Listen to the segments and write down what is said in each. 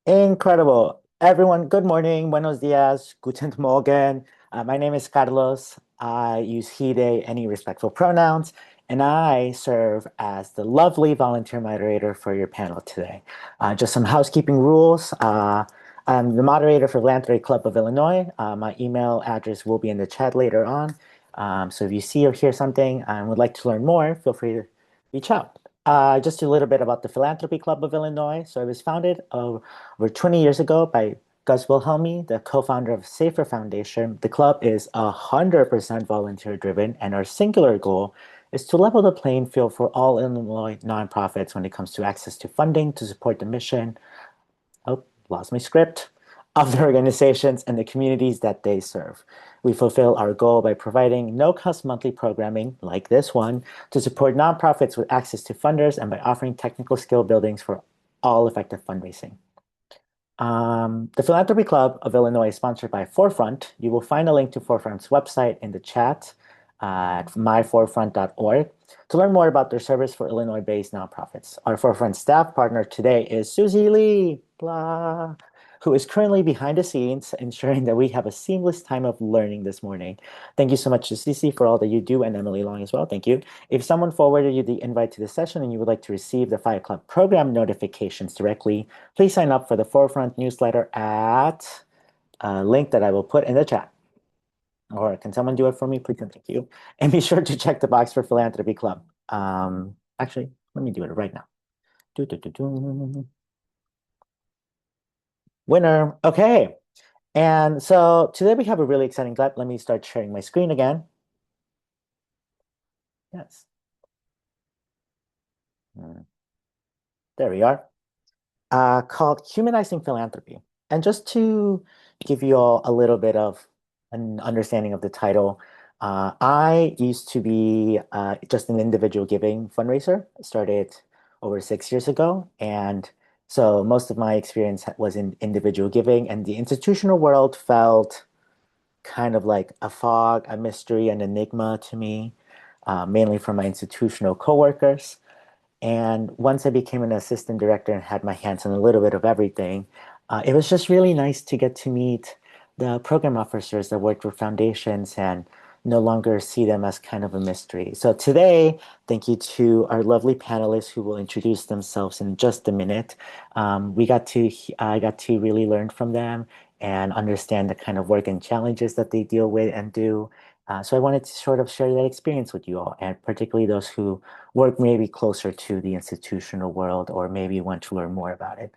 Incredible. Everyone, good morning, buenos dias, guten Morgen. My name is Carlos. I use he, they, any respectful pronouns, and I serve as the lovely volunteer moderator for your panel today. Just some housekeeping rules. I'm the moderator for Philanthropy Club of Illinois. My email address will be in the chat later on. So if you see or hear something and would like to learn more, feel free to reach out. Just a little bit about the Philanthropy Club of Illinois. So it was founded over 20 years ago by Gus Wilhelmi, the co-founder of Safer Foundation. The club is 100% volunteer driven, and our singular goal is to level the playing field for all Illinois nonprofits when it comes to access to funding to support the mission. Oh, lost my script. Of the organizations and the communities that they serve. We fulfill our goal by providing no-cost monthly programming, like this one, to support nonprofits with access to funders and by offering technical skill buildings for all effective fundraising. The Philanthropy Club of Illinois is sponsored by Forefront. You will find a link to Forefront's website in the chat at myforefront.org to learn more about their service for Illinois-based nonprofits. Our Forefront staff partner today is Susie Lee, blah, who is currently behind the scenes, ensuring that we have a seamless time of learning this morning. Thank you so much to Susie for all that you do, and Emily Long as well. Thank you. If someone forwarded you the invite to the session and you would like to receive the 5 Club program notifications directly, please sign up for the Forefront newsletter at a link that I will put in the chat. Or can someone do it for me, please and thank you. And be sure to check the box for Philanthropy Club. Actually, let me do it right now. Do, do, do, do. Winner. Okay. And so today we have a really exciting clip. Let me start sharing my screen again. Yes. There we are. Called Humanizing Philanthropy. And just to give you all a little bit of an understanding of the title, I used to be just an individual giving fundraiser. Started over 6 years ago. And so most of my experience was in individual giving, and the institutional world felt kind of like a fog, a mystery, an enigma to me, mainly from my institutional coworkers. And once I became an assistant director and had my hands on a little bit of everything, it was just really nice to get to meet the program officers that worked with foundations and no longer see them as kind of a mystery. So today, thank you to our lovely panelists who will introduce themselves in just a minute. I got to really learn from them and understand the kind of work and challenges that they deal with and do. So I wanted to sort of share that experience with you all, and particularly those who work maybe closer to the institutional world or maybe want to learn more about it.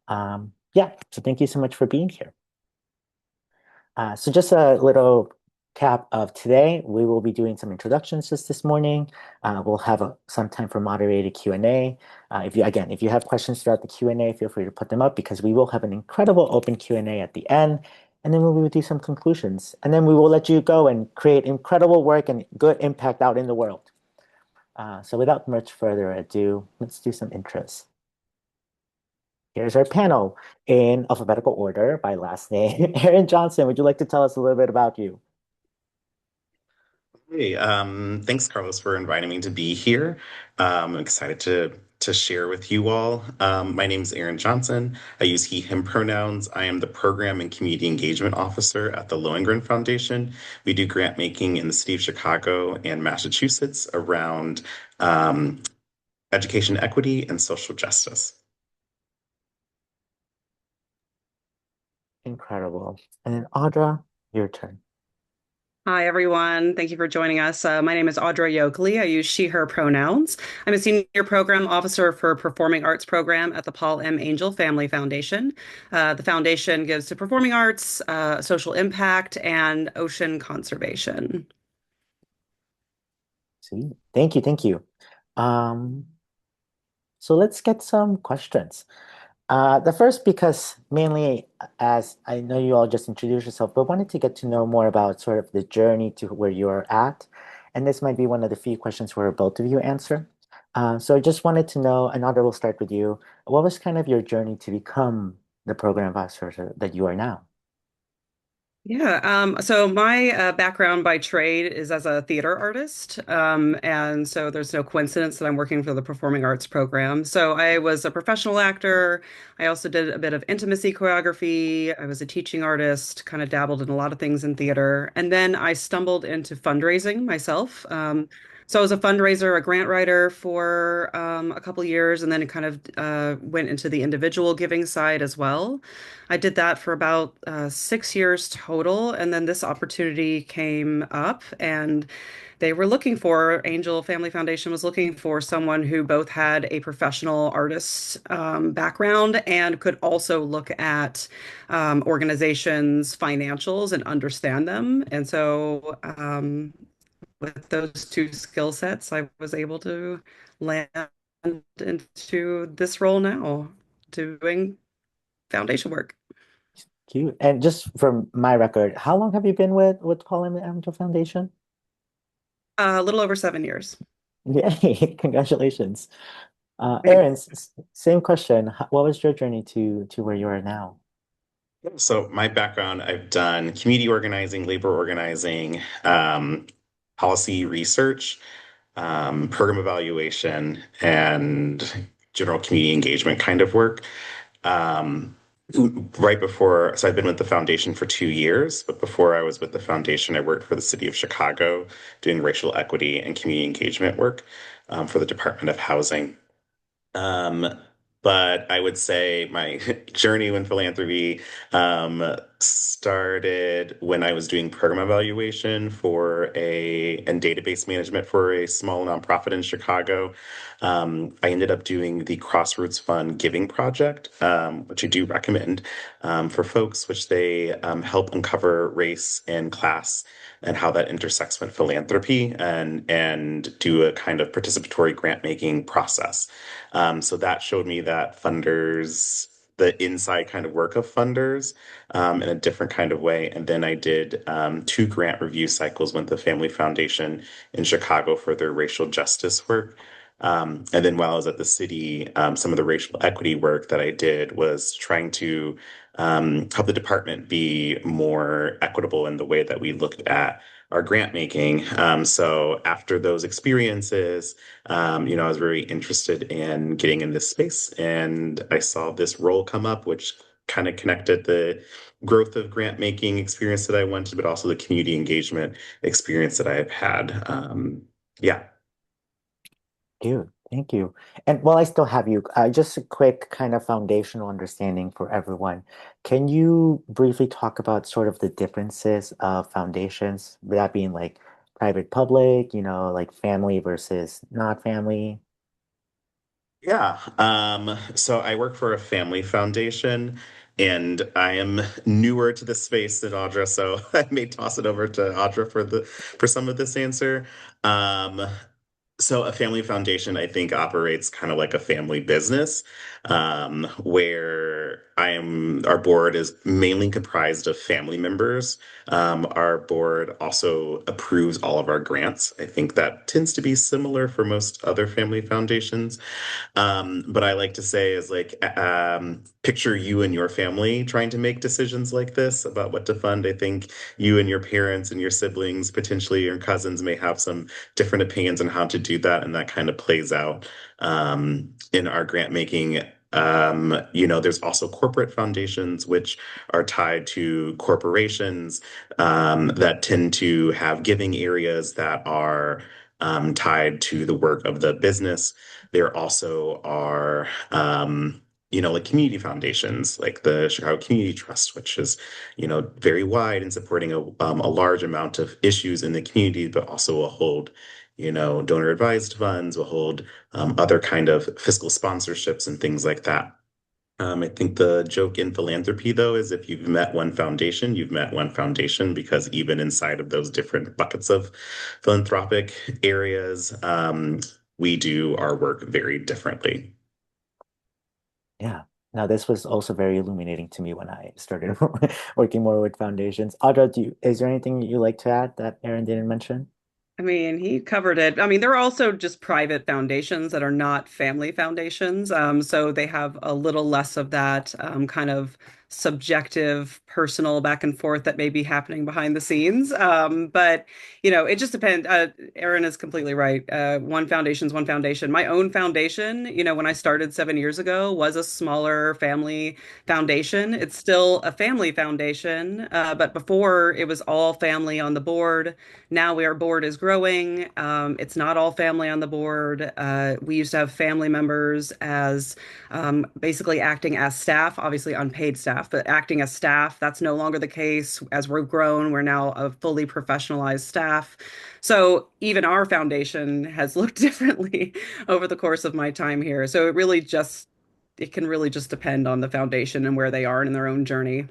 Yeah, so thank you so much for being here. So just a little cap of today, we will be doing some introductions just this morning. We'll have some time for moderated Q&A. If you have questions throughout the Q&A, feel free to put them up because we will have an incredible open Q&A at the end. And then we will do some conclusions. And then we will let you go and create incredible work and good impact out in the world. So without much further ado, let's do some intros. Here's our panel in alphabetical order by last name. Aaron Johnson, would you like to tell us a little bit about you? Hey, thanks, Carlos, for inviting me to be here. I'm excited to share with you all. My name is Aaron Johnson. I use he, him pronouns. I am the Program and Community Engagement Officer at the Lohengrin Foundation. We do grant making in the city of Chicago and Massachusetts around education equity and social justice. Incredible. And then Audra, your turn. Hi, everyone. Thank you for joining us. My name is Audra Yokley. I use she, her pronouns. I'm a senior program officer for performing arts program at the Paul M. Angell Family Foundation. The foundation gives to performing arts, social impact, and ocean conservation. See, thank you, thank you. So let's get some questions. The first, because mainly as I know you all just introduced yourself, but wanted to get to know more about sort of the journey to where you're at. And this might be one of the few questions where both of you answer. So I just wanted to know, and Audra, we'll start with you. What was kind of your journey to become the program officer that you are now? Yeah, so my background by trade is as a theater artist. And so there's no coincidence that I'm working for the Performing Arts program. So I was a professional actor. I also did a bit of intimacy choreography. I was a teaching artist, kind of dabbled in a lot of things in theater. And then I stumbled into fundraising myself. So I was a fundraiser, a grant writer for a couple years, and then kind of went into the individual giving side as well. I did that for about 6 years total, and then this opportunity came up, and they were looking for Angel Family Foundation was looking for someone who both had a professional artist background and could also look at organizations' financials and understand them. And so, with those two skill sets, I was able to land into this role now, doing foundation work. Cute. And just from my record, how long have you been with Paul and Angel Foundation? A little over 7 years. Yay, congratulations. Aaron, Thanks. same question. What was your journey to where you are now? So my background, I've done community organizing, labor organizing, policy research, program evaluation, and general community engagement kind of work. Um, right before, so I've been with the foundation for 2 years, but before I was with the foundation, I worked for the city of Chicago doing racial equity and community engagement work for the Department of Housing. Um, but I would say my journey in philanthropy started when I was doing program evaluation for and database management for a small nonprofit in Chicago. I ended up doing the Crossroads Fund Giving Project, which I do recommend for folks, which they help uncover race and class and how that intersects with philanthropy and do a kind of participatory grant making process. So that showed me that funders, the inside kind of work of funders, in a different kind of way. And then I did two grant review cycles with the Family Foundation in Chicago for their racial justice work. And then while I was at the city, some of the racial equity work that I did was trying to help the department be more equitable in the way that we looked at our grant making. So after those experiences, I was very interested in getting in this space, and I saw this role come up, which kind of connected the growth of grant making experience that I wanted, but also the community engagement experience that I've had. Yeah. Cute. Thank you. And while I still have you, just a quick kind of foundational understanding for everyone. Can you briefly talk about sort of the differences of foundations, that being like private, public, like family versus not family? Yeah. So I work for a family foundation and I am newer to the space than Audra, so I may toss it over to Audra for some of this answer. Um, So a family foundation, I think, operates kind of like a family business, where our board is mainly comprised of family members. Our board also approves all of our grants. I think that tends to be similar for most other family foundations. But I like to say is like, picture you and your family trying to make decisions like this about what to fund. I think you and your parents and your siblings, potentially your cousins, may have some different opinions on how to do that, and that kind of plays out in our grant making. There's also corporate foundations which are tied to corporations that tend to have giving areas that are tied to the work of the business. There also are, like community foundations, like the Chicago Community Trust, which is, very wide in supporting a large amount of issues in the community, but also will hold, donor advised funds, will hold other kind of fiscal sponsorships and things like that. I think the joke in philanthropy, though, is if you've met one foundation, you've met one foundation, because even inside of those different buckets of philanthropic areas, we do our work very differently. Yeah. Now, this was also very illuminating to me when I started working more with foundations. Audra, is there anything you like to add that Aaron didn't mention? I mean, he covered it. I mean, there are also just private foundations that are not family foundations. So they have a little less of that kind of subjective, personal back and forth that may be happening behind the scenes. But it just depends. Erin is completely right. One foundation's one foundation. My own foundation, when I started 7 years ago, was a smaller family foundation. It's still a family foundation, but before it was all family on the board. Now our board is growing. It's not all family on the board. We used to have family members as basically acting as staff, obviously unpaid staff, but acting as staff. That's no longer the case. As we're grown, we're now a fully professionalized staff. So even our foundation has looked differently over the course of my time here. So it can really just depend on the foundation and where they are in their own journey.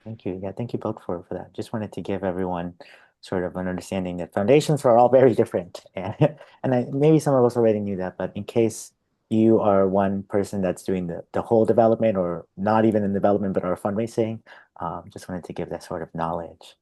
Thank you. Yeah, thank you both for that. Just wanted to give everyone sort of an understanding that foundations are all very different. Maybe some of us already knew that, but in case you are one person that's doing the whole development or not even in development but are fundraising, just wanted to give that sort of knowledge.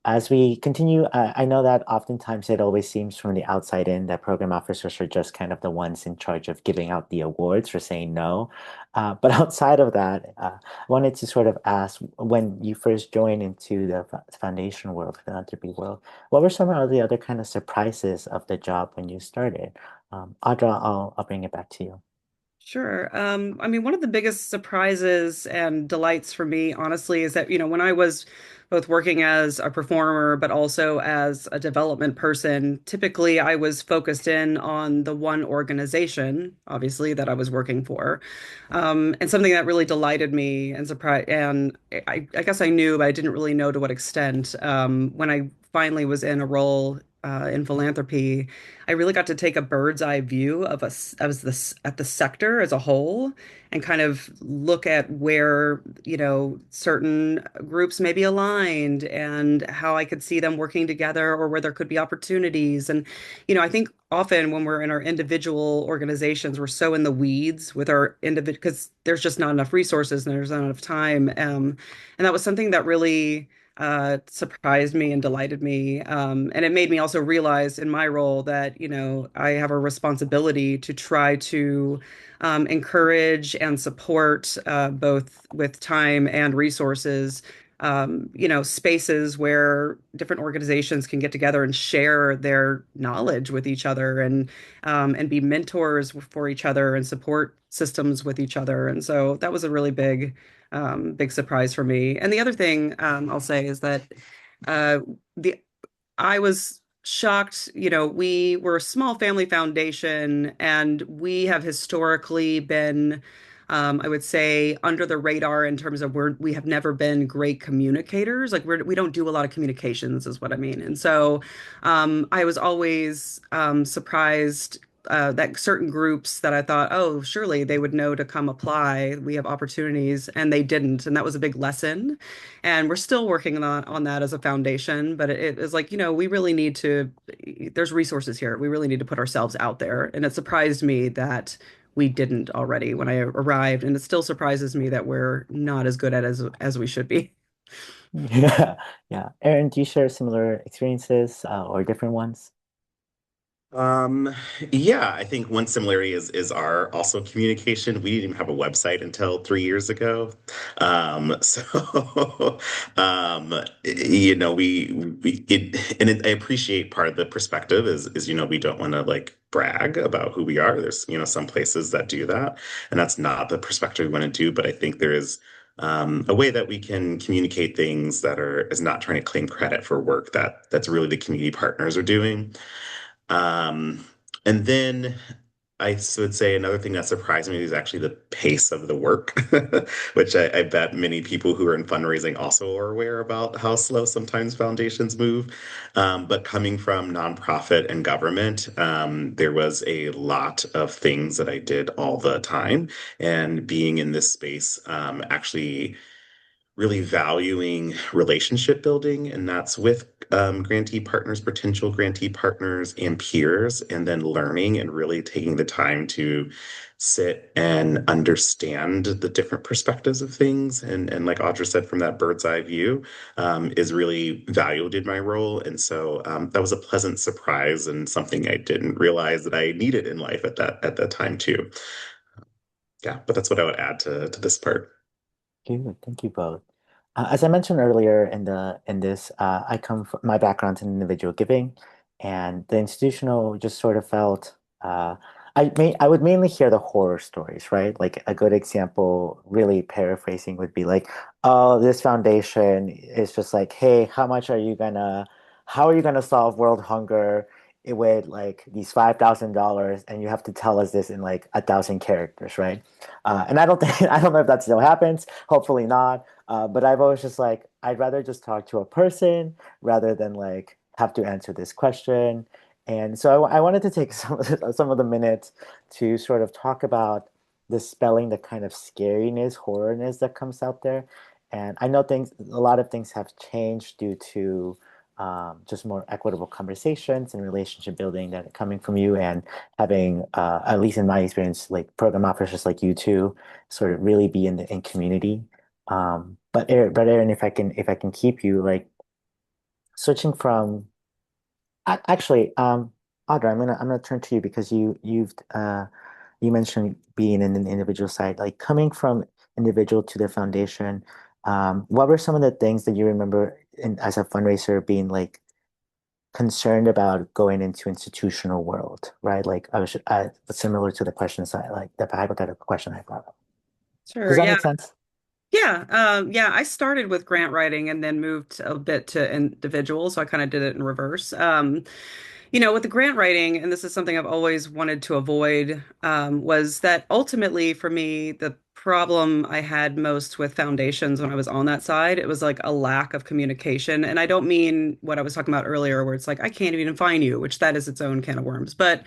As we continue, I know that oftentimes it always seems from the outside in that program officers are just kind of the ones in charge of giving out the awards for saying no. But outside of that, I wanted to sort of ask when you first joined into the foundation world, philanthropy world, what were some of the other kind of surprises of the job when you started? Audra, I'll bring it back to you. Sure. I mean, one of the biggest surprises and delights for me, honestly, is that, when I was both working as a performer, but also as a development person, typically I was focused in on the one organization, obviously, that I was working for. And something that really delighted me and surprised, and I guess I knew, but I didn't really know to what extent, when I finally was in a role in philanthropy. I really got to take a bird's eye view of us as this at the sector as a whole and kind of look at where, certain groups may be aligned and how I could see them working together or where there could be opportunities. And, I think often when we're in our individual organizations, we're so in the weeds with our individual because there's just not enough resources and there's not enough time. And that was something that really surprised me and delighted me. And it made me also realize in my role that, I have a responsibility to try to encourage and support both with time and resources. Spaces where different organizations can get together and share their knowledge with each other and be mentors for each other and support systems with each other. And so that was a really big surprise for me. And the other thing I'll say is that uh, the I was shocked. We were a small family foundation, and we have historically been, I would say, under the radar in terms of we have never been great communicators. Like we don't do a lot of communications, is what I mean. And so, I was always surprised. That certain groups that I thought, oh, surely they would know to come apply. We have opportunities, and they didn't. And that was a big lesson. And we're still working on that as a foundation, but it is like, we really need to, there's resources here. We really need to put ourselves out there. And it surprised me that we didn't already when I arrived. And it still surprises me that we're not as good at as we should be. Yeah, yeah. Aaron, do you share similar experiences or different ones? Um, yeah, I think one similarity is our also communication. We didn't even have a website until 3 years ago. So I appreciate part of the perspective is we don't want to like brag about who we are. There's, some places that do that, and that's not the perspective we want to do. But I think there is a way that we can communicate things that is not trying to claim credit for work that's really the community partners are doing. Um, and then would say another thing that surprised me is actually the pace of the work, which I bet many people who are in fundraising also are aware about how slow sometimes foundations move. But coming from nonprofit and government, there was a lot of things that I did all the time. And being in this space, actually really valuing relationship building, and that's with grantee partners, potential grantee partners, and peers, and then learning and really taking the time to sit and understand the different perspectives of things. And like Audra said, from that bird's eye view, is really valued in my role. And so that was a pleasant surprise and something I didn't realize that I needed in life at that time too. Yeah, but that's what I would add to this part. Thank you both. As I mentioned earlier in this, I come from my background's in individual giving, and the institutional just sort of felt I would mainly hear the horror stories, right? Like a good example, really paraphrasing would be like, oh, this foundation is just like, hey, how are you gonna solve world hunger with like these $5,000, and you have to tell us this in like 1,000 characters, right? And I don't think I don't know if that still happens. Hopefully not. But I've always just like I'd rather just talk to a person rather than like have to answer this question. And so I wanted to take some of the minutes to sort of talk about dispelling the kind of scariness, horrorness that comes out there. And I know a lot of things have changed due to just more equitable conversations and relationship building that are coming from you and having, at least in my experience, like program officers like you two, sort of really be in community. But Aaron, if I can keep you like switching from actually, Audra, I'm gonna turn to you because you mentioned being in an individual side, like coming from individual to the foundation. What were some of the things that you remember as a fundraiser being like concerned about going into institutional world, right? Like similar to the questions I like the hypothetical question I brought up. Sure. Does that Yeah. make sense? Yeah. Yeah. I started with grant writing and then moved a bit to individual. So I kind of did it in reverse. With the grant writing, and this is something I've always wanted to avoid, was that ultimately for me, the problem I had most with foundations when I was on that side, it was like a lack of communication. And I don't mean what I was talking about earlier, where it's like, I can't even find you, which that is its own can of worms. But,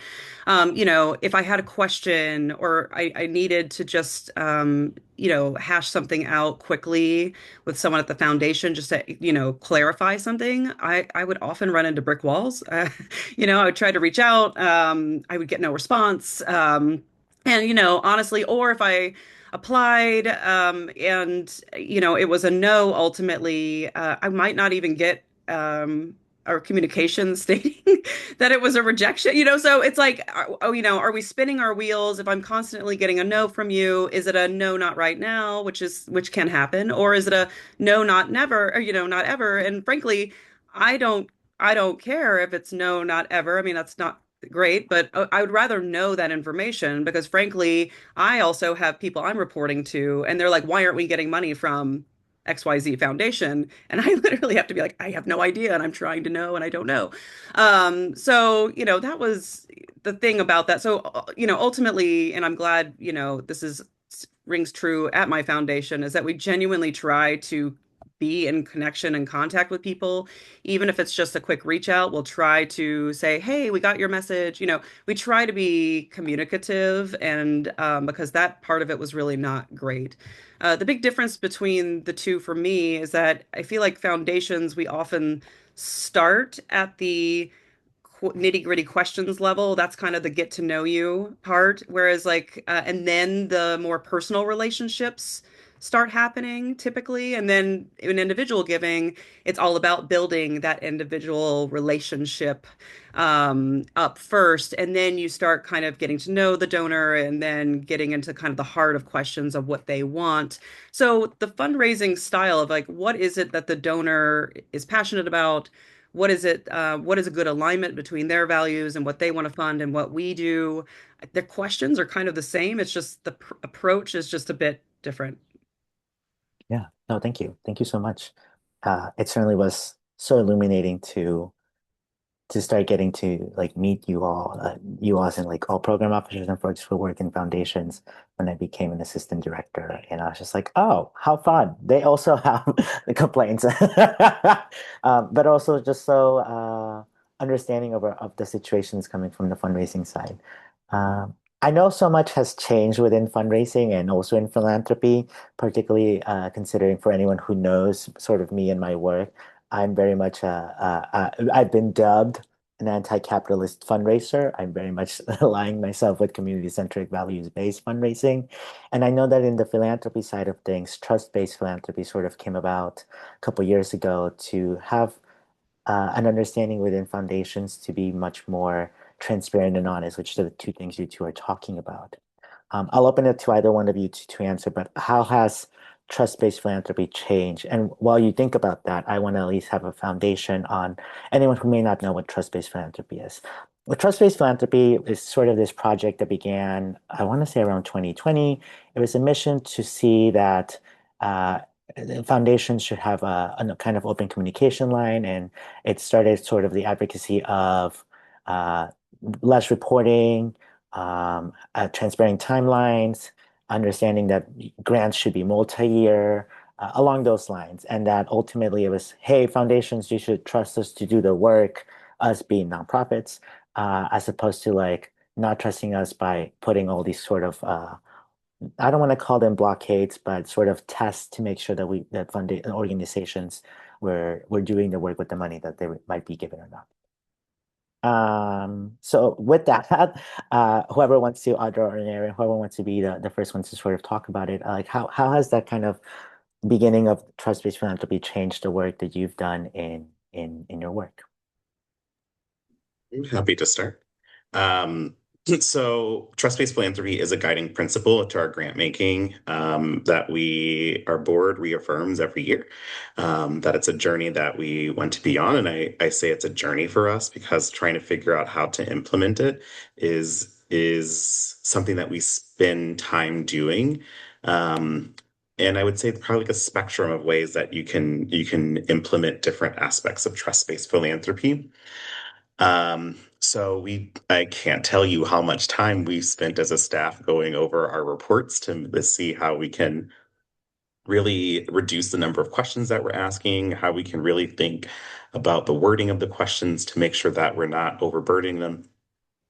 if I had a question or I needed to just, hash something out quickly with someone at the foundation just to, clarify something, I would often run into brick walls. I would try to reach out. I would get no response. And, honestly, or if I applied and, it was a no ultimately, I might not even get our communication stating that it was a rejection, so it's like, are we spinning our wheels? If I'm constantly getting a no from you, is it a no, not right now, which can happen, or is it a no, not never, or, not ever? And frankly, I don't I don't care if it's no, not ever. I mean, that's not great, but I would rather know that information because frankly, I also have people I'm reporting to and they're like, why aren't we getting money from XYZ Foundation? And I literally have to be like, I have no idea and I'm trying to know and I don't know. So, that was the thing about that. So, ultimately, and I'm glad, this is rings true at my foundation, is that we genuinely try to be in connection and contact with people, even if it's just a quick reach out. We'll try to say, hey, we got your message. We try to be communicative, and because that part of it was really not great. The big difference between the two for me is that I feel like foundations, we often start at the nitty-gritty questions level. That's kind of the get to know you part. Whereas like and then the more personal relationships start happening typically. And then in individual giving, it's all about building that individual relationship up first. And then you start kind of getting to know the donor and then getting into kind of the heart of questions of what they want. So the fundraising style of like, what is it that the donor is passionate about? What is a good alignment between their values and what they want to fund and what we do? The questions are kind of the same. It's just the approach is just a bit different. Yeah. No, thank you. Thank you so much. It certainly was so illuminating to start getting to like meet you all as in like all program officers and folks who work in foundations when I became an assistant director. And I was just like, oh, how fun. They also have the complaints. But also just so understanding of the situations coming from the fundraising side. I know so much has changed within fundraising and also in philanthropy, particularly considering for anyone who knows sort of me and my work. I'm very much I've been dubbed an anti-capitalist fundraiser. I'm very much aligning myself with community-centric, values-based fundraising. And I know that in the philanthropy side of things, trust-based philanthropy sort of came about a couple years ago to have an understanding within foundations to be much more transparent and honest, which are the two things you two are talking about. I'll open it to either one of you to answer, but how has trust-based philanthropy change? And while you think about that, I want to at least have a foundation on anyone who may not know what trust-based philanthropy is. Well, trust-based philanthropy is sort of this project that began, I want to say around 2020. It was a mission to see that uh, foundations should have a kind of open communication line, and it started sort of the advocacy of uh, less reporting, transparent timelines, understanding that grants should be multi-year, along those lines, and that ultimately it was, hey, foundations, you should trust us to do the work, us being nonprofits, as opposed to like not trusting us by putting all these sort of I don't want to call them blockades, but sort of tests to make sure that that funding organizations were doing the work with the money that they might be given or not. So with that, whoever wants to, Audra or Aaron, whoever wants to be the first one to sort of talk about it, like how has that kind of beginning of trust-based philanthropy changed the work that you've done in your work? I'm happy to start. Um, so, trust-based philanthropy is a guiding principle to our grant making that our board reaffirms every year. That it's a journey that we want to be on, and I say it's a journey for us because trying to figure out how to implement it is something that we spend time doing. Um, and I would say probably like a spectrum of ways that you can implement different aspects of trust-based philanthropy. I can't tell you how much time we've spent as a staff going over our reports to see how we can really reduce the number of questions that we're asking, how we can really think about the wording of the questions to make sure that we're not overburdening them.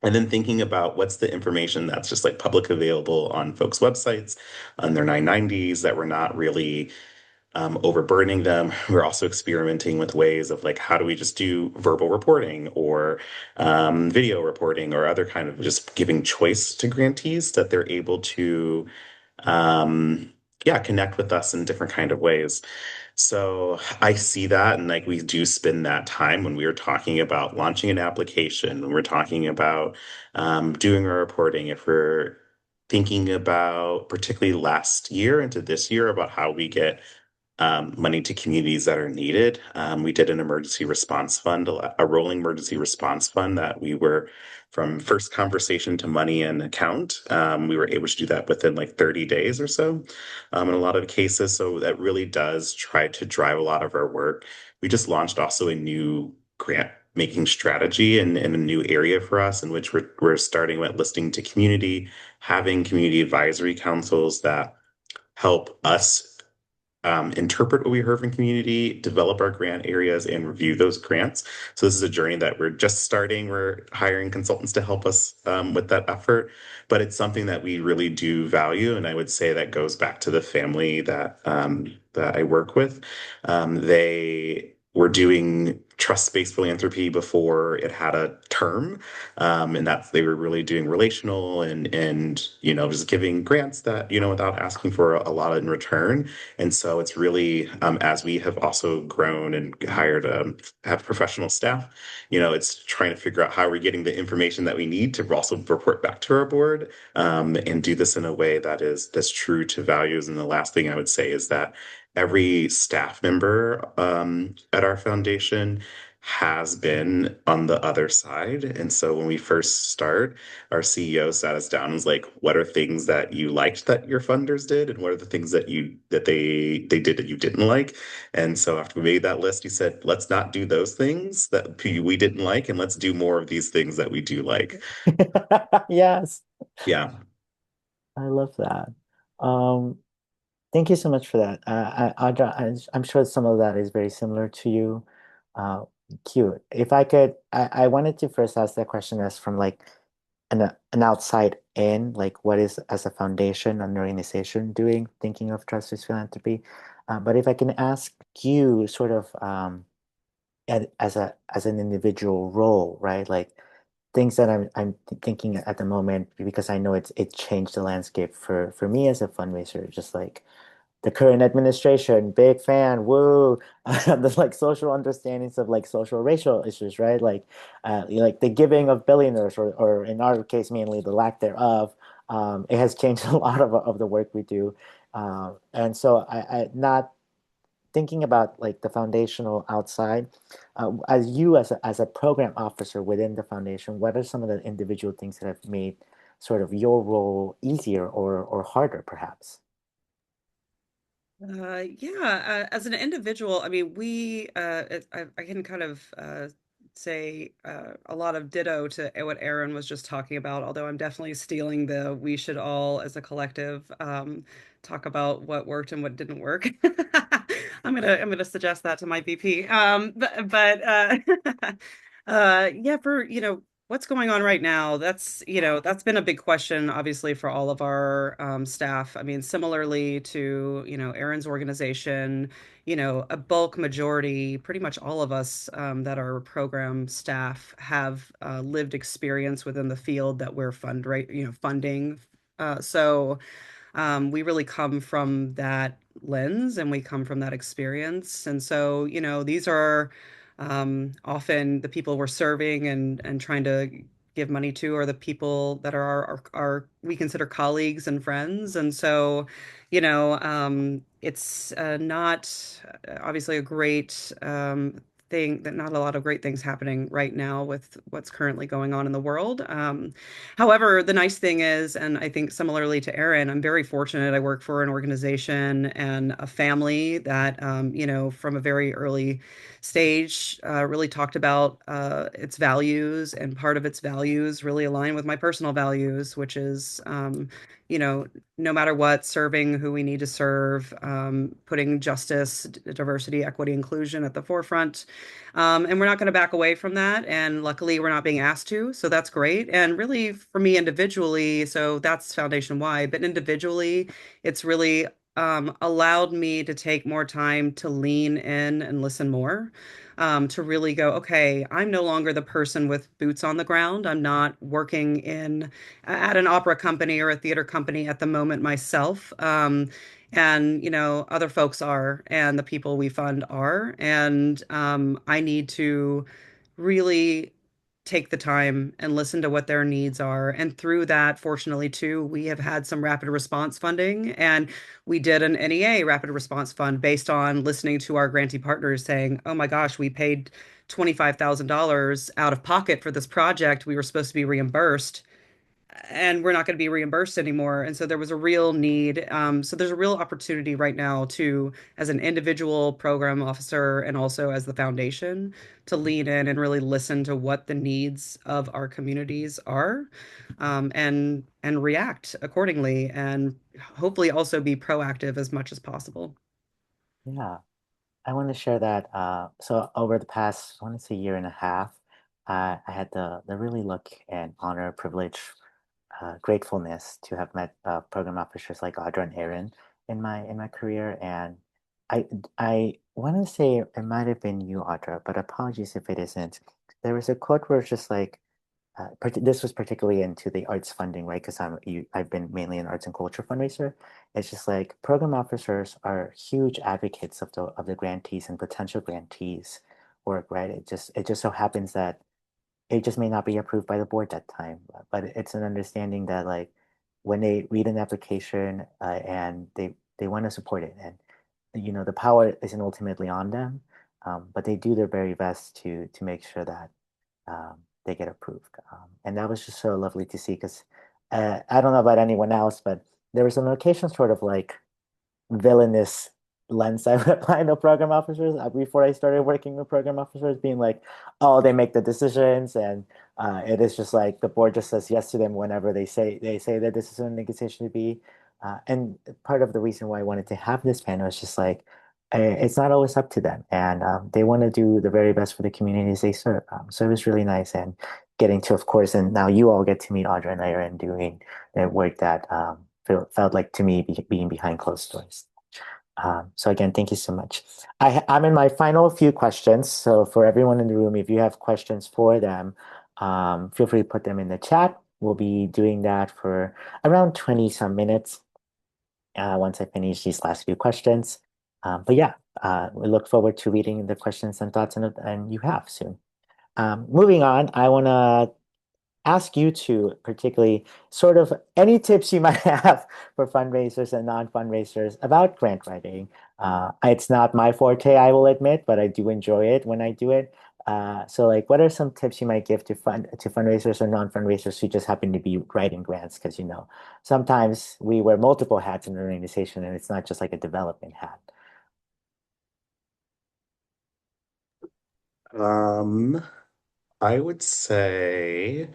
And then thinking about what's the information that's just like public available on folks' websites, on their 990s that we're not really overburdening them. We're also experimenting with ways of like, how do we just do verbal reporting or video reporting or other kind of just giving choice to grantees that they're able to, yeah, connect with us in different kind of ways. So I see that, and like we do spend that time when we are talking about launching an application, when we're talking about doing our reporting, if we're thinking about particularly last year into this year about how we get money to communities that are needed. We did an emergency response fund, a rolling emergency response fund that we were from first conversation to money and account. We were able to do that within like 30 days or so in a lot of cases. So that really does try to drive a lot of our work. We just launched also a new grant making strategy in a new area for us in which we're starting with listening to community, having community advisory councils that help us interpret what we heard from community, develop our grant areas, and review those grants. So this is a journey that we're just starting. We're hiring consultants to help us with that effort, but it's something that we really do value, and I would say that goes back to the family that I work with. They were doing trust-based philanthropy before it had a term, and that's they were really doing relational and just giving grants that without asking for a lot in return. And so it's really, as we have also grown and hired, have professional staff, it's trying to figure out how we're getting the information that we need to also report back to our board, and do this in a way that's true to values. And the last thing I would say is that every staff member at our foundation has been on the other side. And so when we first start, our CEO sat us down and was like, what are things that you liked that your funders did? And what are the things that they did that you didn't like? And so after we made that list, he said, let's not do those things that we didn't like, and let's do more of these things that we do like. Yes, Yeah. I love that. Um, Thank you so much for that. Audra, I'm sure some of that is very similar to you. Uh, Cute. If I could, I wanted to first ask that question as from like an outside in, like what is as a foundation, an organization doing, thinking of trust philanthropy. But if I can ask you sort of as an individual role, right? Like things that I'm thinking at the moment because I know it changed the landscape for me as a fundraiser, just like the current administration, big fan, woo. There's like social understandings of like social racial issues, right? Like the giving of billionaires, or in our case, mainly the lack thereof. It has changed a lot of the work we do. And so I not thinking about like the foundational outside, as you as a program officer within the foundation, what are some of the individual things that have made sort of your role easier or harder, perhaps? As an individual, I mean, I can kind of say a lot of ditto to what Aaron was just talking about, although I'm definitely stealing the we should all, as a collective, talk about what worked and what didn't work. I'm gonna suggest that to my VP. Yeah, for what's going on right now, that's been a big question, obviously, for all of our staff. I mean, similarly to, Aaron's organization, a bulk majority, pretty much all of us that are program staff have lived experience within the field that we're funding. So we really come from that lens and we come from that experience. And so, these are often the people we're serving and trying to give money to are the people that are our we consider colleagues and friends. And so, it's not obviously a great thing that not a lot of great things happening right now with what's currently going on in the world. However, the nice thing is, and I think similarly to Aaron, I'm very fortunate. I work for an organization and a family that, from a very early stage, really talked about its values, and part of its values really align with my personal values, which is, you know, no matter what, serving who we need to serve, putting justice, diversity, equity, inclusion at the forefront. And we're not going to back away from that. And luckily, we're not being asked to. So that's great. And really, for me individually, so that's foundation wide, but individually, it's really allowed me to take more time to lean in and listen more. To really go, okay, I'm no longer the person with boots on the ground. I'm not working in at an opera company or a theater company at the moment myself. And other folks are, and the people we fund are, and I need to really take the time and listen to what their needs are. And through that, fortunately too, we have had some rapid response funding, and we did an NEA rapid response fund based on listening to our grantee partners saying, oh my gosh, we paid $25,000 out of pocket for this project, we were supposed to be reimbursed, and we're not going to be reimbursed anymore. And so there was a real need. So there's a real opportunity right now to, as an individual program officer and also as the foundation, to lean in and really listen to what the needs of our communities are, and react accordingly, and hopefully also be proactive as much as possible. Yeah. I want to share that. So over the past, I want to say year and a half, I had the really luck and honor, privilege, gratefulness to have met program officers like Audra and Aaron in my career. And I want to say it might have been you, Audra, but apologies if it isn't. There was a quote where it's just like, this was particularly into the arts funding, right? Because I've been mainly an arts and culture fundraiser. It's just like program officers are huge advocates of the grantees and potential grantees work, right? It just so happens that it just may not be approved by the board that time, but it's an understanding that like when they read an application and they want to support it, and the power isn't ultimately on them, but they do their very best to make sure that they get approved. And that was just so lovely to see because I don't know about anyone else, but there was an occasion sort of like villainous lens I would apply to program officers before I started working with program officers, being like, oh, they make the decisions, and it is just like the board just says yes to them whenever they say that this is a negotiation to be. And part of the reason why I wanted to have this panel is just like it's not always up to them, and they want to do the very best for the communities they serve. So it was really nice, and getting to, of course, and now you all get to meet Audra and Aaron doing their work that felt like to me being behind closed doors. So again, thank you so much. I'm in my final few questions. So for everyone in the room, if you have questions for them, feel free to put them in the chat. We'll be doing that for around 20 some minutes once I finish these last few questions. But yeah, we look forward to reading the questions and thoughts and you have soon. Moving on, I want to ask you to particularly sort of any tips you might have for fundraisers and non-fundraisers about grant writing. It's not my forte, I will admit, but I do enjoy it when I do it. So like, what are some tips you might give to fundraisers or non-fundraisers who just happen to be writing grants? Because sometimes we wear multiple hats in an organization, and it's not just like a development hat. Um, I would say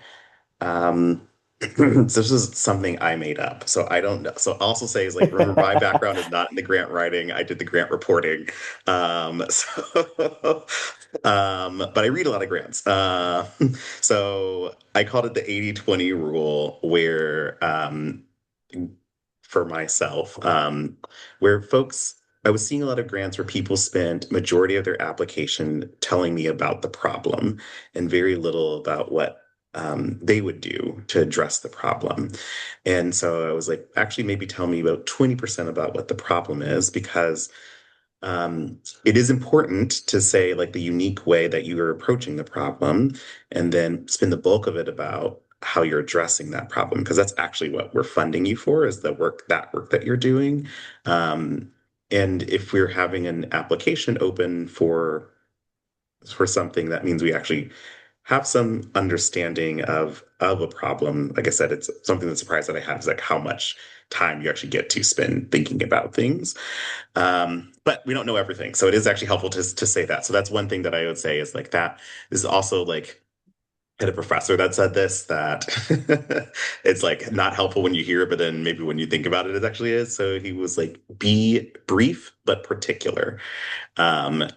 this is something I made up, so I don't know. So I'll also say is like, remember, my background is not in the grant writing. I did the grant reporting. So but I read a lot of grants. So I called it the 80-20 rule, where for myself, where folks, I was seeing a lot of grants where people spent majority of their application telling me about the problem and very little about what they would do to address the problem. And so I was like, actually, maybe tell me about 20% about what the problem is, because it is important to say like the unique way that you are approaching the problem, and then spend the bulk of it about how you're addressing that problem, because that's actually what we're funding you for, is that work that you're doing. Um, and if we're having an application open for something, that means we actually have some understanding of a problem. Like I said, it's something, the surprise that I have is like how much time you actually get to spend thinking about things. But we don't know everything. So it is actually helpful to say that. So that's one thing that I would say is like that. This is also like, I had a professor that said this, that it's like not helpful when you hear it, but then maybe when you think about it, it actually is. So he was like, be brief but particular.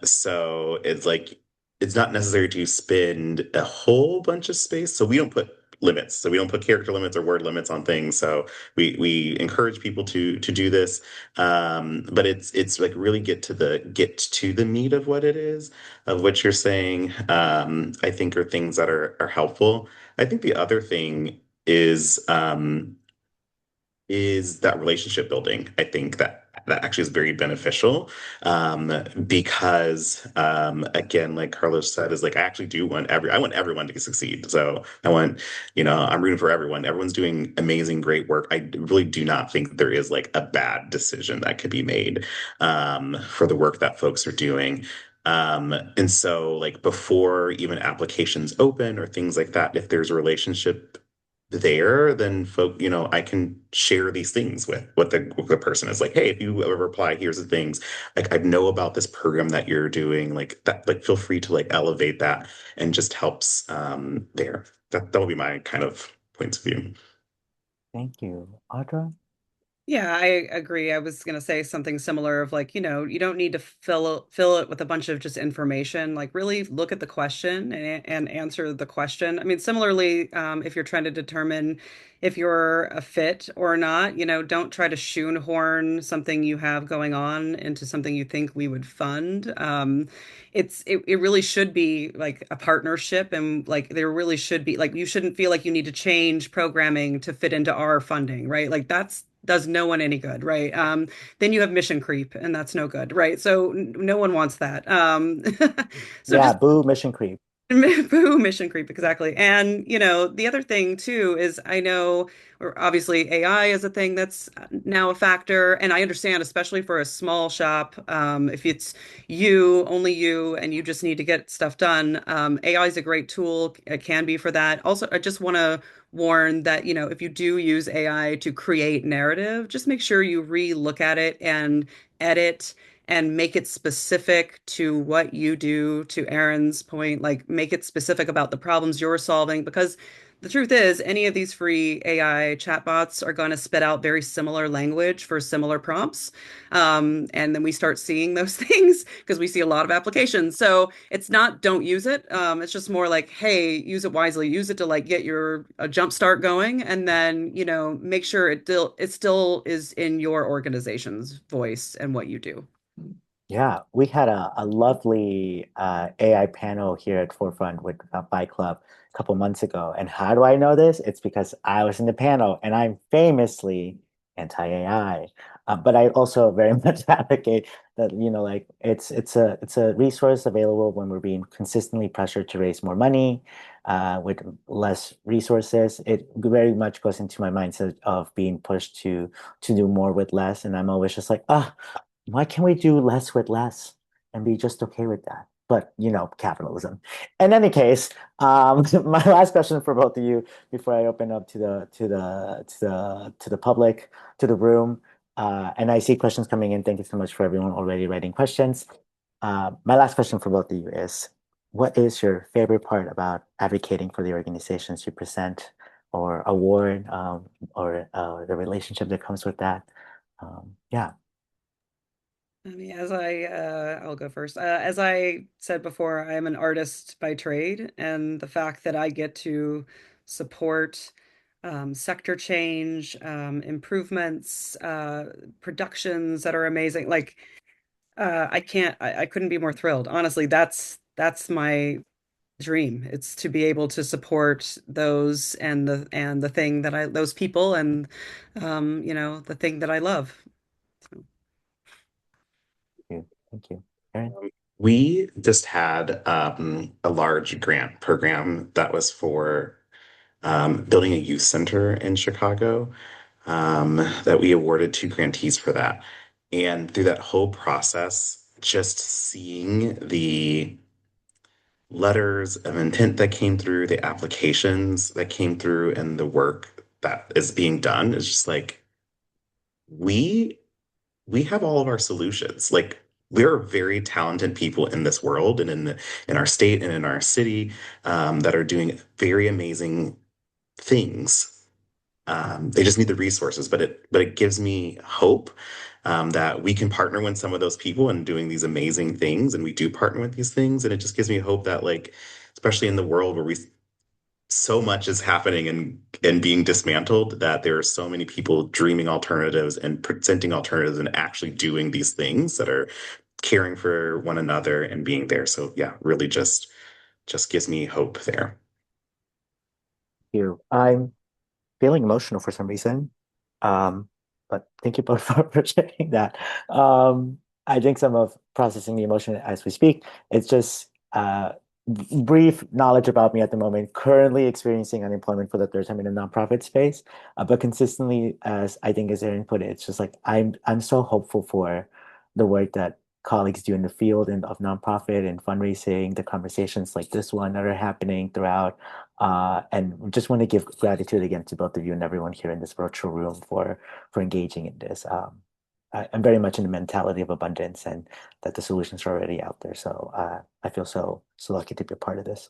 So it's like, it's not necessary to spend a whole bunch of space. So we don't put limits. So we don't put character limits or word limits on things. So we encourage people to do this. But it's like really get to the meat of what it is, of what you're saying. I think are things that are helpful. I think the other thing is that relationship building. I think that actually is very beneficial, because again, like Carlos said, is like, I actually do want I want everyone to succeed. So I want, I'm rooting for everyone. Everyone's doing amazing, great work. I really do not think there is like a bad decision that could be made for the work that folks are doing. And so like before even applications open or things like that, if there's a relationship there, then I can share these things with what the person is like, hey, if you ever apply, here's the things. Like, I know about this program that you're doing, like that, like feel free to like elevate that, and just helps there. That'll be my kind of points of view. Thank you. Audra? Yeah, I agree. I was going to say something similar of like, you don't need to fill it with a bunch of just information. Like really look at the question and answer the question. I mean, similarly, if you're trying to determine if you're a fit or not, don't try to shoehorn something you have going on into something you think we would fund. It really should be like a partnership, and like there really should be like you shouldn't feel like you need to change programming to fit into our funding, right? Like that's does no one any good, right? Then you have mission creep, and that's no good, right? So no one wants that. So Yeah, just boo, mission creep. Boo, mission creep, exactly. And, the other thing too is I know obviously AI is a thing that's now a factor. And I understand, especially for a small shop, if it's only you, and you just need to get stuff done, AI is a great tool. It can be for that. Also, I just want to warn that, if you do use AI to create narrative, just make sure you re-look at it and edit and make it specific to what you do, to Aaron's point, like make it specific about the problems you're solving. Because the truth is, any of these free AI chatbots are going to spit out very similar language for similar prompts. And then we start seeing those things because we see a lot of applications. So it's not don't use it. It's just more like, hey, use it wisely. Use it to like get your a jump start going, and then make sure it still is in your organization's voice and what you do. Yeah, we had a lovely AI panel here at Forefront with Bike Club a couple months ago. And how do I know this? It's because I was in the panel and I'm famously anti-AI. But I also very much advocate that, like it's a resource available when we're being consistently pressured to raise more money with less resources. It very much goes into my mindset of being pushed to do more with less, and I'm always just like, why can't we do less with less and be just okay with that? But capitalism. In any case, my last question for both of you before I open up to the public, to the room. And I see questions coming in. Thank you so much for everyone already writing questions. My last question for both of you is, what is your favorite part about advocating for the organizations you present or award, or the relationship that comes with that? Yeah. I mean, I'll go first. As I said before, I am an artist by trade, and the fact that I get to support sector change, improvements, productions that are amazing. Like, I couldn't be more thrilled. Honestly, that's my dream. It's to be able to support those and the thing that those people and the thing that I love. So. Thank you. Thank you. Aaron? We just had a large grant program that was for building a youth center in Chicago, that we awarded two grantees for that. And through that whole process, just seeing the letters of intent that came through, the applications that came through, and the work that is being done is just like, we we have all of our solutions. Like, there are very talented people in this world and in our state and in our city, that are doing very amazing things. They just need the resources, but it gives me hope, that we can partner with some of those people and doing these amazing things, and we do partner with these things, and it just gives me hope that, like, especially in the world where we so much is happening and being dismantled, that there are so many people dreaming alternatives and presenting alternatives and actually doing these things that are caring for one another and being there. So yeah, really just gives me hope there. You. I'm feeling emotional for some reason. Um, but thank you both for sharing that. I think some of processing the emotion as we speak, it's just brief knowledge about me at the moment, currently experiencing unemployment for the third time in a nonprofit space. But consistently, as I think as Erin put it, it's just like I'm so hopeful for the work that colleagues do in the field and of nonprofit and fundraising, the conversations like this one that are happening throughout. And just want to give gratitude again to both of you and everyone here in this virtual room for engaging in this. I'm very much in the mentality of abundance and that the solutions are already out there. So I feel so lucky to be a part of this.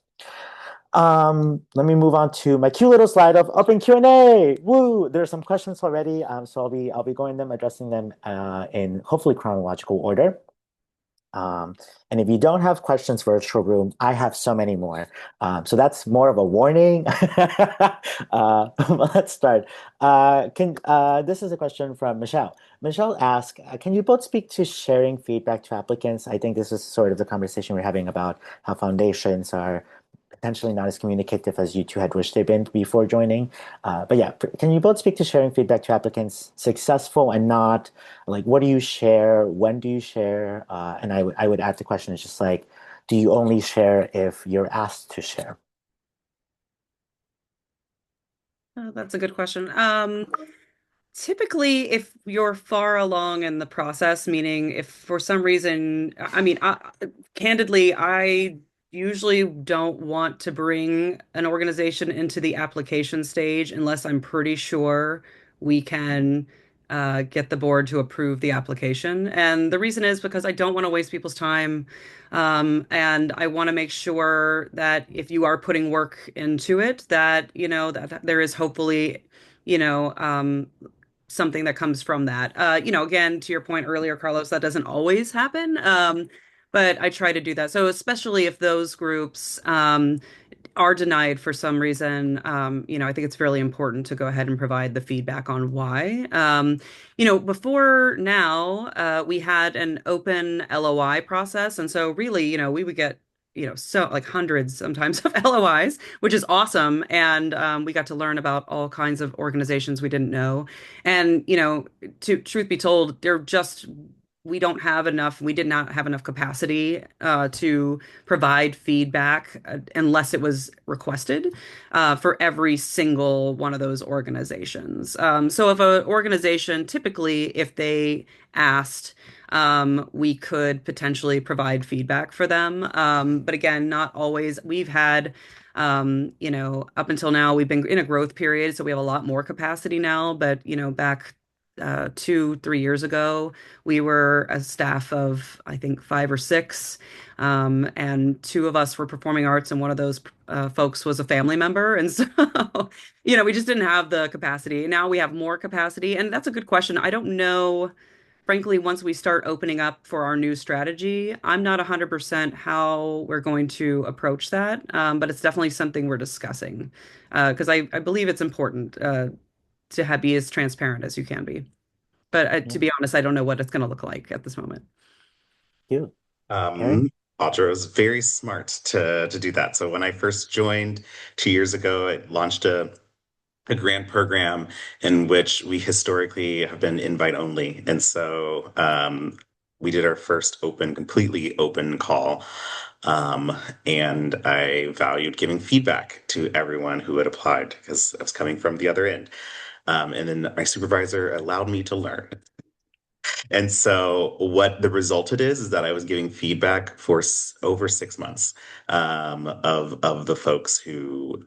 Let me move on to my cute little slide of open Q&A. Woo! There are some questions already, so I'll be going them, addressing them in hopefully chronological order. And if you don't have questions for virtual room, I have so many more. So that's more of a warning. Let's start. This is a question from Michelle. Michelle asked, can you both speak to sharing feedback to applicants? I think this is sort of the conversation we're having about how foundations are potentially not as communicative as you two had wished they'd been before joining. But yeah, can you both speak to sharing feedback to applicants, successful and not? Like, what do you share? When do you share? And I would add the question is just like, do you only share if you're asked to share? Oh, that's a good question. Typically, if you're far along in the process, meaning if for some reason, I mean, candidly, I usually don't want to bring an organization into the application stage unless I'm pretty sure we can get the board to approve the application. And the reason is because I don't want to waste people's time. And I want to make sure that if you are putting work into it, that, that there is hopefully, you know, um, something that comes from that. Again, to your point earlier, Carlos, that doesn't always happen. But I try to do that. So especially if those groups are denied for some reason, I think it's really important to go ahead and provide the feedback on why. Before now, we had an open LOI process. And so really, we would get so like hundreds sometimes of LOIs, which is awesome. And we got to learn about all kinds of organizations we didn't know. And, to truth be told, we don't have enough, we did not have enough capacity to provide feedback unless it was requested for every single one of those organizations. So if an organization, typically, if they asked, we could potentially provide feedback for them. But again, not always. We've had, up until now, we've been in a growth period, so we have a lot more capacity now. But, back 2, 3 years ago, we were a staff of, I think, five or six. And two of us were performing arts, and one of those folks was a family member. And so, we just didn't have the capacity. Now we have more capacity. And that's a good question. I don't know. Frankly, once we start opening up for our new strategy, I'm not 100% how we're going to approach that, but it's definitely something we're discussing because I believe it's important to be as transparent as you can be. But Yeah. to be honest, I don't know what it's going to look like at this moment. You, Aaron? Um, Audra was very smart to do that. So when I first joined 2 years ago, I launched a grant program in which we historically have been invite only. And so we did our first completely open call. And I valued giving feedback to everyone who had applied because I was coming from the other end. And then my supervisor allowed me to learn. And so what the resulted is that I was giving feedback for over 6 months of the folks who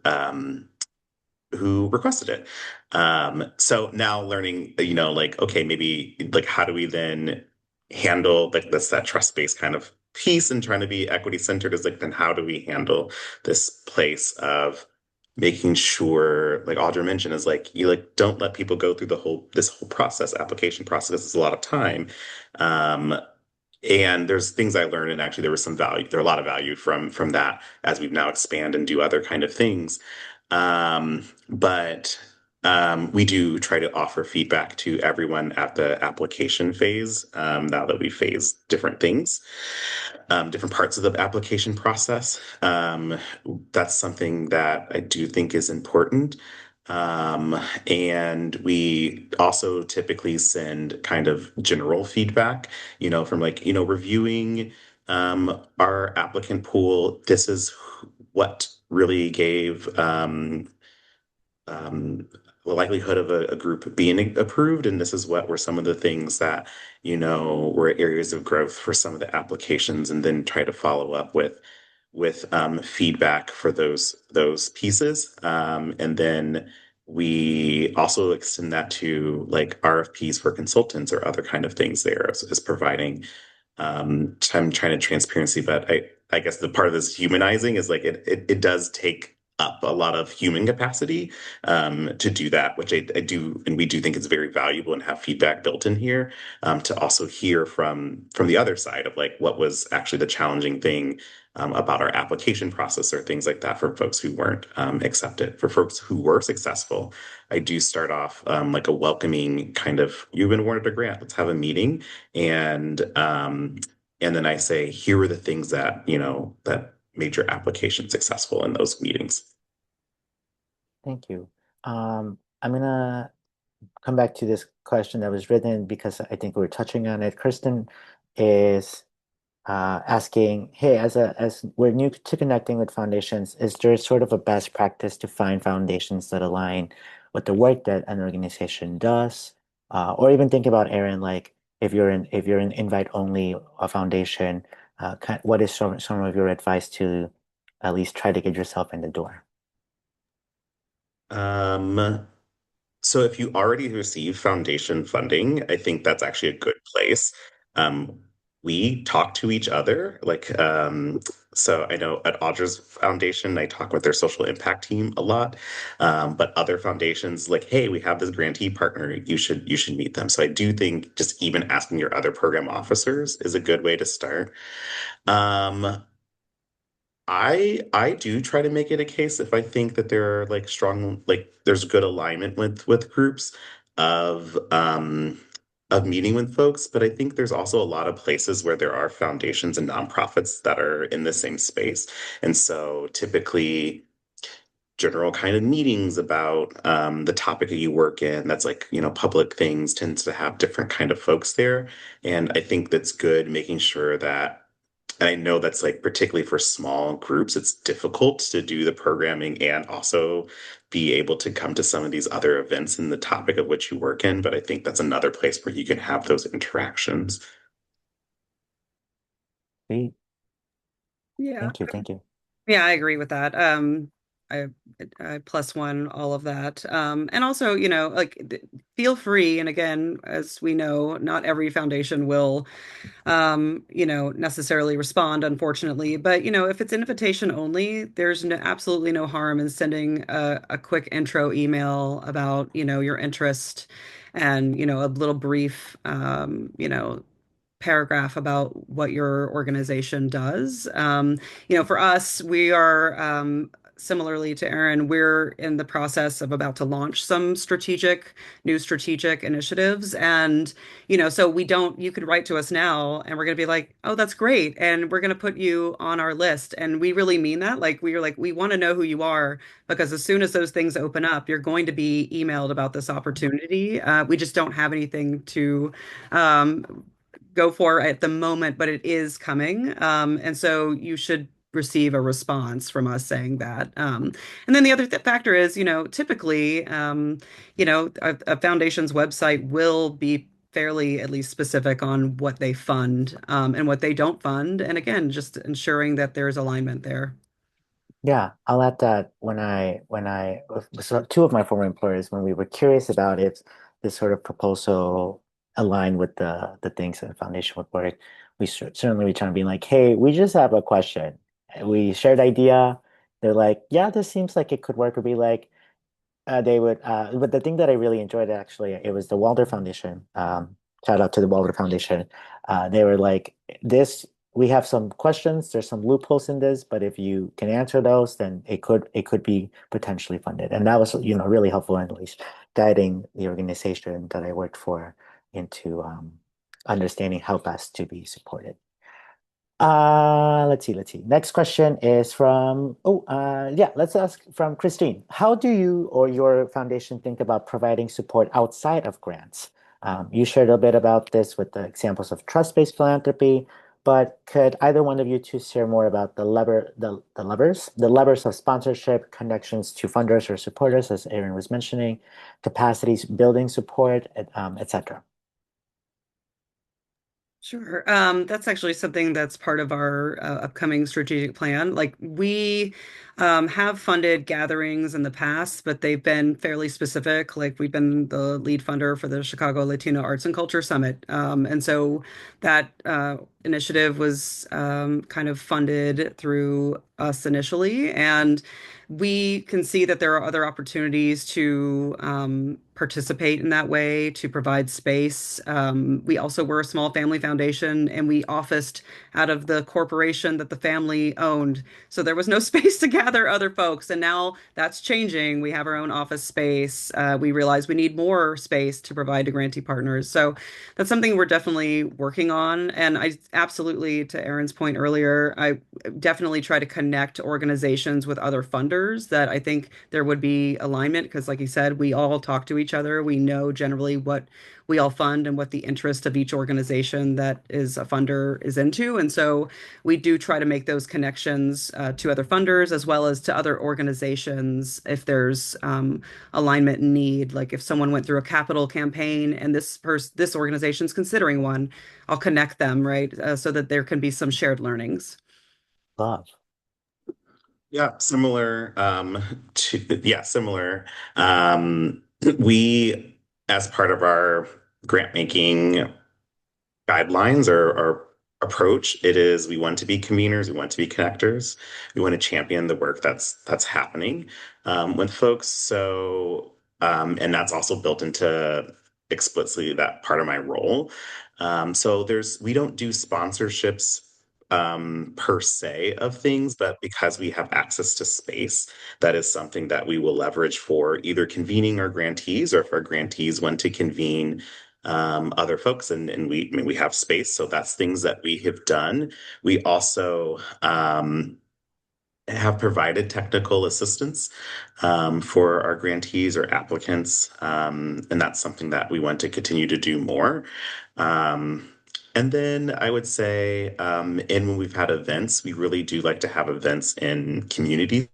requested it. So now learning, like, okay, maybe like how do we then handle like that trust-based kind of piece and trying to be equity centered is like, then how do we handle this place of making sure, like Audra mentioned, is like you like don't let people go through this whole process, application process is a lot of time. Um, and there's things I learned, and actually there was some value. There are a lot of value from that as we've now expand and do other kind of things. But we do try to offer feedback to everyone at the application phase. Now that we phase different things, different parts of the application process. That's something that I do think is important. And we also typically send kind of general feedback, from like, reviewing our applicant pool. This is what really gave um, the likelihood of a group being approved. And this is what were some of the things that, were areas of growth for some of the applications, and then try to follow up with feedback for those pieces. And then we also extend that to like RFPs for consultants or other kind of things there as providing I'm trying to transparency, but I guess the part of this humanizing is like it does take up a lot of human capacity to do that, which I do, and we do think it's very valuable and have feedback built in here to also hear from the other side of like what was actually the challenging thing about our application process or things like that for folks who weren't accepted. For folks who were successful, I do start off like a welcoming kind of, you've been awarded a grant, let's have a meeting. And then I say, here are the things that, that made your application successful in those meetings. Thank you. I'm gonna come back to this question that was written because I think we're touching on it. Kristen is asking, hey, as we're new to connecting with foundations, is there sort of a best practice to find foundations that align with the work that an organization does? Or even think about Aaron, like if you're an invite only a foundation, what is some of your advice to at least try to get yourself in the door? Um, So if you already receive foundation funding, I think that's actually a good place. Um, we talk to each other. So I know at Audra's foundation, I talk with their social impact team a lot. But other foundations, like, hey, we have this grantee partner, you should meet them. So I do think just even asking your other program officers is a good way to start. Um, I do try to make it a case if I think that there are there's good alignment with groups of of meeting with folks, but I think there's also a lot of places where there are foundations and nonprofits that are in the same space. And so typically general kind of meetings about the topic that you work in, that's like, public things tends to have different kind of folks there. And I think that's good making sure that and I know that's like particularly for small groups, it's difficult to do the programming and also be able to come to some of these other events in the topic of which you work in. But I think that's another place where you can have those interactions. Great. Yeah. Thank you. Thank you. Yeah, I agree with that. I, I plus one all of that. And also, feel free. And again, as we know, not every foundation will necessarily respond, unfortunately. But, if it's invitation only, there's absolutely no harm in sending a quick intro email about, your interest and, a little brief, paragraph about what your organization does. For us, we are similarly to Aaron, we're in the process of about to launch some new strategic initiatives. And, so you could write to us now and we're going to be like, oh, that's great. And we're going to put you on our list. And we really mean that. We want to know who you are because as soon as those things open up, you're going to be emailed about this opportunity. We just don't have anything to go for at the moment, but it is coming. And so you should receive a response from us saying that. And then the other factor is, typically, a foundation's website will be fairly at least specific on what they fund and what they don't fund. And again, just ensuring that there's alignment there. Yeah, I'll add that so two of my former employers, when we were curious about if this sort of proposal aligned with the things that the foundation would work, we certainly reached out and being like, hey, we just have a question. And we shared idea. They're like, yeah, this seems like it could work. Or be like, but the thing that I really enjoyed actually, it was the Walder Foundation. Shout out to the Walder Foundation. They were like, we have some questions. There's some loopholes in this, but if you can answer those, then it could be potentially funded. And that was, really helpful in at least guiding the organization that I worked for into understanding how best to be supported. Let's see. Next question is yeah, let's ask from Christine. How do you or your foundation think about providing support outside of grants? You shared a bit about this with the examples of trust-based philanthropy, but could either one of you two share more about the levers of sponsorship, connections to funders or supporters, as Aaron was mentioning, capacities building support, etc. Sure. That's actually something that's part of our upcoming strategic plan. Like we have funded gatherings in the past, but they've been fairly specific. Like we've been the lead funder for the Chicago Latino Arts and Culture Summit. And so that initiative was kind of funded through us initially. And we can see that there are other opportunities to participate in that way, to provide space. We also were a small family foundation and we officed out of the corporation that the family owned. So there was no space to gather other folks. And now that's changing. We have our own office space. We realize we need more space to provide to grantee partners. So that's something we're definitely working on. And I absolutely, to Aaron's point earlier, I definitely try to connect organizations with other funders that I think there would be alignment because, like you said, we all talk to each other. We know generally what we all fund and what the interest of each organization that is a funder is into. And so we do try to make those connections to other funders as well as to other organizations if there's alignment and need. Like if someone went through a capital campaign and this organization's considering one, I'll connect them, right? So that there can be some shared learnings. Love. Yeah, similar similar. We, as part of our grant making guidelines or approach, it is we want to be conveners, we want to be connectors, we want to champion the work that's happening with folks. So, and that's also built into explicitly that part of my role. So we don't do sponsorships per se of things, but because we have access to space, that is something that we will leverage for either convening our grantees or if our grantees want to convene other folks, and we I mean, we have space, so that's things that we have done. We also have provided technical assistance for our grantees or applicants, and that's something that we want to continue to do more. Um, and then I would say, and when we've had events, we really do like to have events in community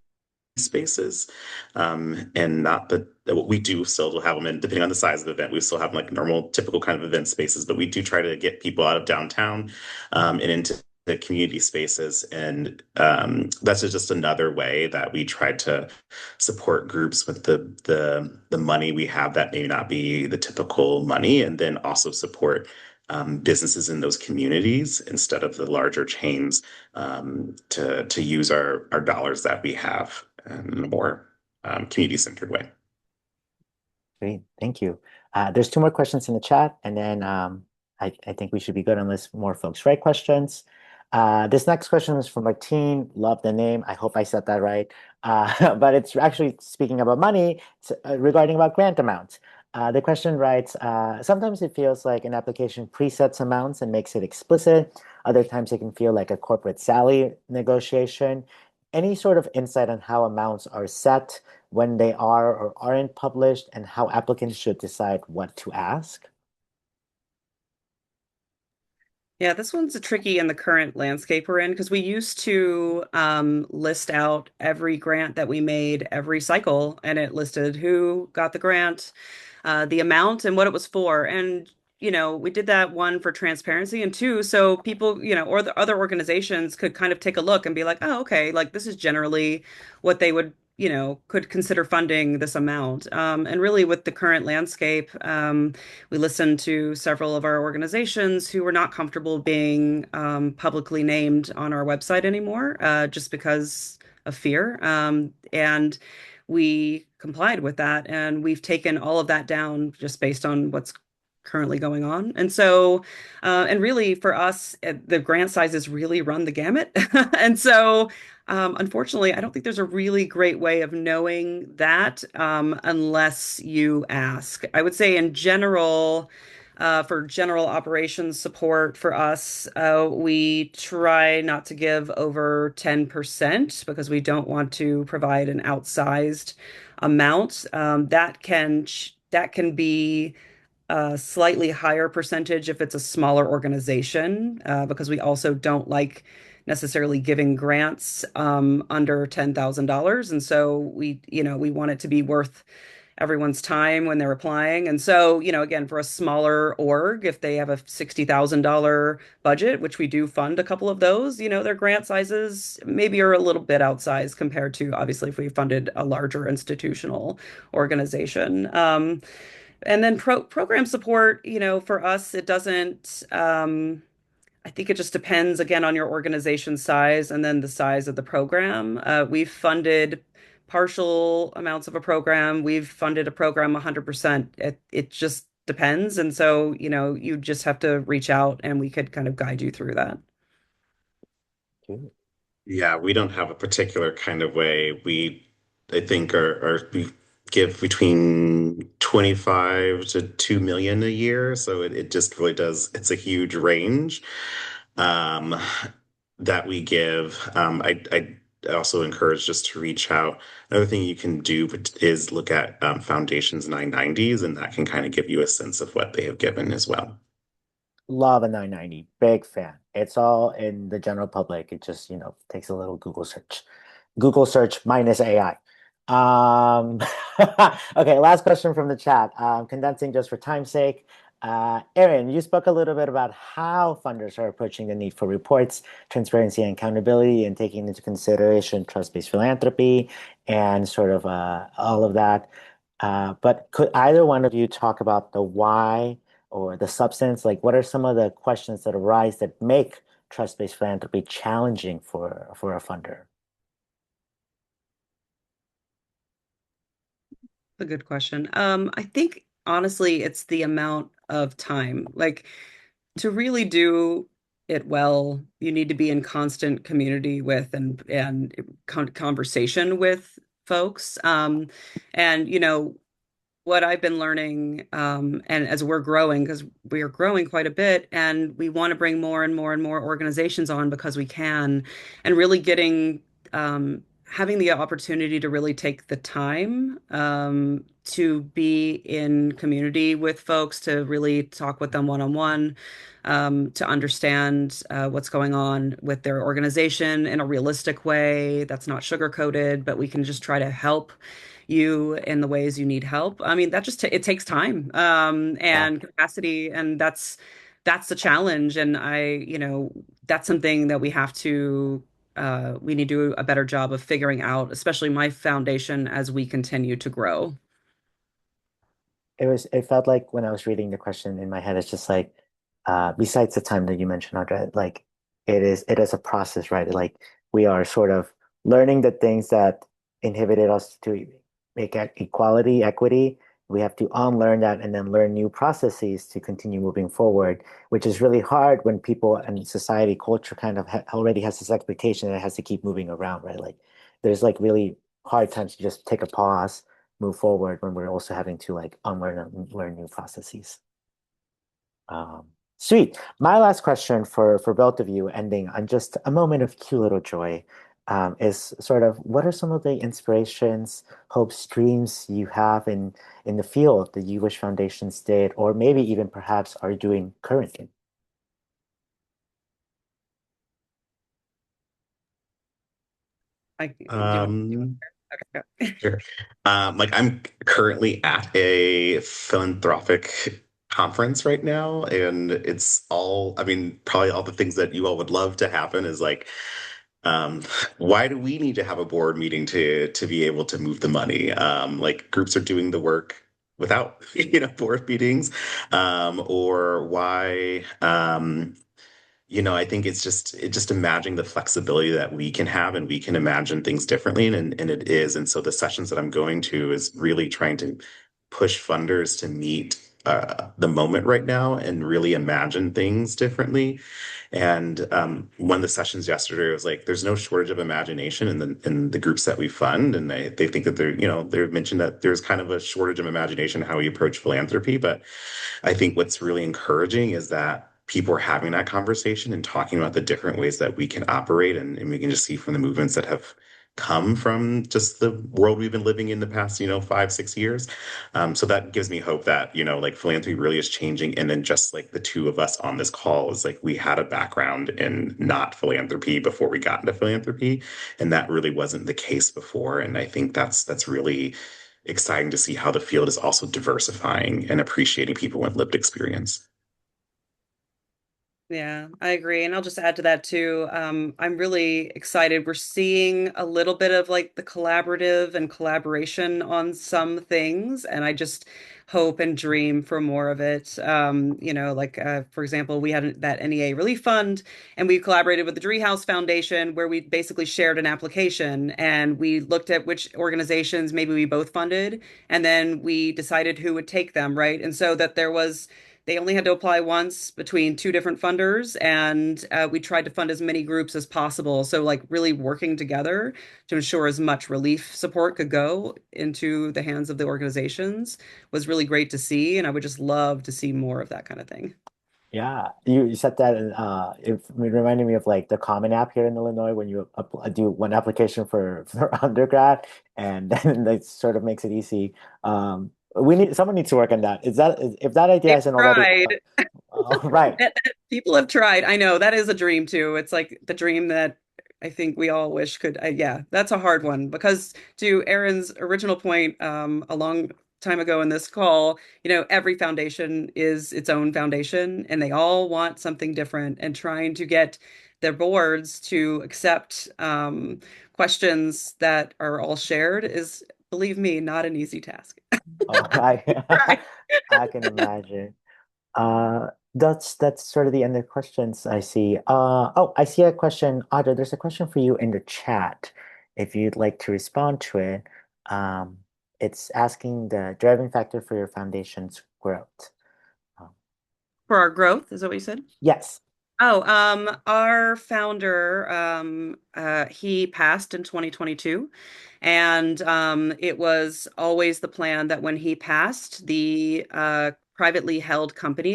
spaces. And not that we do still have them in, depending on the size of the event, we still have like normal, typical kind of event spaces, but we do try to get people out of downtown and into the community spaces. And that's just another way that we try to support groups with the money we have that may not be the typical money, and then also support businesses in those communities instead of the larger chains to use our dollars that we have in a more community-centered way. Great, thank you. There's two more questions in the chat, and then I think we should be good unless more folks write questions. This next question is from Martine. Love the name. I hope I said that right. But it's actually speaking about money, regarding about grant amounts. The question writes, sometimes it feels like an application presets amounts and makes it explicit. Other times it can feel like a corporate salary negotiation. Any sort of insight on how amounts are set, when they are or aren't published, and how applicants should decide what to ask? Yeah, this one's a tricky in the current landscape we're in because we used to list out every grant that we made every cycle, and it listed who got the grant, the amount, and what it was for. And, we did that one for transparency, and two, so people, or the other organizations could kind of take a look and be like, oh, okay, like this is generally what they would, could consider funding this amount. And really, with the current landscape, we listened to several of our organizations who were not comfortable being publicly named on our website anymore, just because of fear. And we complied with that, and we've taken all of that down just based on what's currently going on. And so, and really for us, the grant sizes really run the gamut. And so, unfortunately, I don't think there's a really great way of knowing that unless you ask. I would say in general, for general operations support for us, we try not to give over 10% because we don't want to provide an outsized amount. That can be a slightly higher percentage if it's a smaller organization, because we also don't like necessarily giving grants under $10,000. And so we want it to be worth everyone's time when they're applying. And so, again, for a smaller org, if they have a $60,000 budget, which we do fund a couple of those, their grant sizes maybe are a little bit outsized compared to obviously if we funded a larger institutional organization. And then program support, for us, it doesn't, I think it just depends again on your organization size and then the size of the program. We've funded partial amounts of a program. We've funded a program 100%. It just depends. And so, you just have to reach out and we could kind of guide you through that. Okay. Yeah, we don't have a particular kind of way. I think, we give between 25 to 2 million a year. So it just really does, it's a huge range um, that we give. I also encourage just to reach out. Another thing you can do is look at Foundations 990s, and that can kind of give you a sense of what they have given as well. Love a 990. Big fan. It's all in the general public. It just, takes a little Google search. Google search minus AI. Um, okay, last question from the chat. Condensing just for time's sake. Erin, you spoke a little bit about how funders are approaching the need for reports, transparency, and accountability, and taking into consideration trust-based philanthropy and sort of all of that. But could either one of you talk about the why or the substance? Like, what are some of the questions that arise that make trust-based philanthropy challenging for a funder? A good question. I think honestly, it's the amount of time. Like to really do it well, you need to be in constant community with and conversation with folks. And what I've been learning, and as we're growing, because we are growing quite a bit, and we want to bring more and more and more organizations on because we can, and really having the opportunity to really take the time to be in community with folks, to really talk with them one-on-one, to understand what's going on with their organization in a realistic way that's not sugar-coated, but we can just try to help you in the ways you need help. I mean, that just it takes time Yeah. and capacity, and that's the challenge. And that's something that we need to do a better job of figuring out, especially my foundation as we continue to grow. It felt like when I was reading the question in my head, it's just like, besides the time that you mentioned, Audra, like it is a process, right? Like we are sort of learning the things that inhibited us to make equality, equity. We have to unlearn that and then learn new processes to continue moving forward, which is really hard when people and society, culture kind of ha already has this expectation that it has to keep moving around, right? Like there's like really hard times to just take a pause, move forward when we're also having to like unlearn and learn new processes. Um, Sweet. My last question for both of you, ending on just a moment of cute little joy, is sort of what are some of the inspirations, hopes, dreams you have in the field that you wish foundations did, or maybe even perhaps are doing currently? Do you want Um, to? Okay. Sure. Like I'm currently at a philanthropic conference right now, and it's all, I mean, probably all the things that you all would love to happen is like, um, why do we need to have a board meeting to be able to move the money? Like groups are doing the work without, board meetings, or why, I think it's just imagining the flexibility that we can have and we can imagine things differently. And it is. And so the sessions that I'm going to is really trying to push funders to meet the moment right now and really imagine things differently. And one of the sessions yesterday was like, there's no shortage of imagination in the groups that we fund. And they think that they've mentioned that there's kind of a shortage of imagination how we approach philanthropy. But I think what's really encouraging is that people are having that conversation and talking about the different ways that we can operate. And we can just see from the movements that have come from just the world we've been living in the past, 5, 6 years. So that gives me hope that, like philanthropy really is changing. And then just like the two of us on this call is like we had a background in not philanthropy before we got into philanthropy. And that really wasn't the case before. And I think that's really exciting to see how the field is also diversifying and appreciating people with lived experience. Yeah, I agree. And I'll just add to that too. I'm really excited. We're seeing a little bit of like the collaborative and collaboration on some things, and I just hope and dream for more of it. For example, we had that NEA Relief Fund, and we collaborated with the Driehaus Foundation, where we basically shared an application and we looked at which organizations maybe we both funded, and then we decided who would take them, right? And so that they only had to apply once between two different funders, and we tried to fund as many groups as possible. So, like, really working together to ensure as much relief support could go into the hands of the organizations was really great to see. And I would just love to see more of that kind of thing. Yeah, you said that, and it reminded me of like the Common App here in Illinois when you do one application for undergrad, and then that sort of makes it easy. We need someone needs to work on that. If that idea They've isn't already tried. right? People have tried. I know that is a dream too. It's like the dream that I think we all wish could. Yeah, that's a hard one because to Aaron's original point, a long time ago in this call, every foundation is its own foundation, and they all want something different. And trying to get their boards to accept questions that are all shared is, believe me, not an easy task. Oh, Right. I can imagine. That's sort of the end of questions I see. Oh, I see a question. Audra, there's a question for you in the chat. If you'd like to respond to it, um, it's asking the driving factor for your foundation's growth. Um, For our growth, is that what you said? yes. Our founder, he passed in 2022, and it was always the plan that when he passed, the privately held company,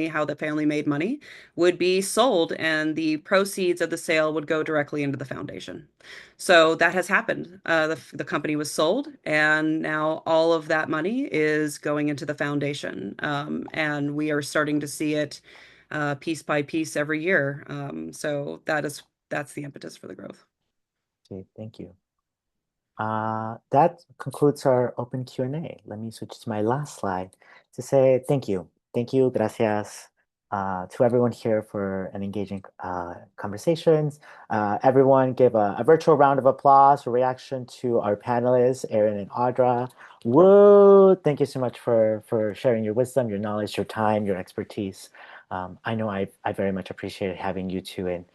how the family made money, would be sold, and the proceeds of the sale would go directly into the foundation. So that has happened. The company was sold, and now all of that money is going into the foundation, and we are starting to see it piece by piece every year. So that's the impetus for the growth. Okay, thank you. That concludes our open Q&A. Let me switch to my last slide to say thank you. Thank you, gracias, to everyone here for an engaging conversations. Everyone give a virtual round of applause or reaction to our panelists, Erin and Audra. Woo! Thank you so much for sharing your wisdom, your knowledge, your time, your expertise. I know I very much appreciated having you two in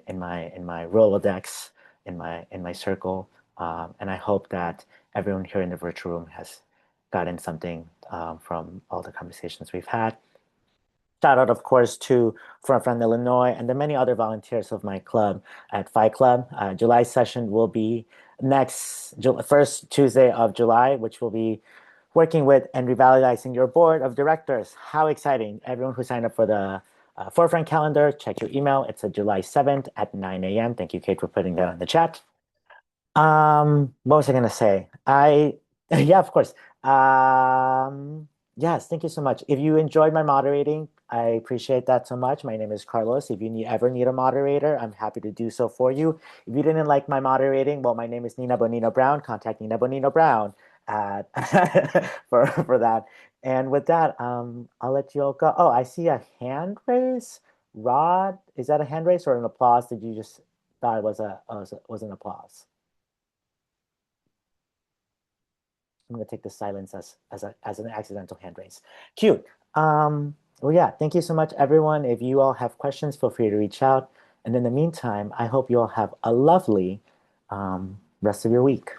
my Rolodex, in my circle. And I hope that everyone here in the virtual room has gotten something from all the conversations we've had. Shout out, of course, to Front Illinois and the many other volunteers of my club at Phi Club. July session will be first Tuesday of July, which will be working with and revitalizing your board of directors. How exciting. Everyone who signed up for the Forefront calendar, check your email. It's a July 7th at 9 a.m. Thank you, Kate, for putting that in the chat. What was I gonna say? Yeah, of course. Yes, thank you so much. If you enjoyed my moderating, I appreciate that so much. My name is Carlos. If you ever need a moderator, I'm happy to do so for you. If you didn't like my moderating, well, my name is Nina Bonino Brown. Contact Nina Bonino Brown at for that. And with that, I'll let you all go. Oh, I see a hand raise. Rod, is that a hand raise or an applause? Did you just thought it was was an applause? I'm going to take the silence as an accidental hand raise. Cute. Well, yeah, thank you so much, everyone. If you all have questions, feel free to reach out. And in the meantime, I hope you all have a lovely rest of your week.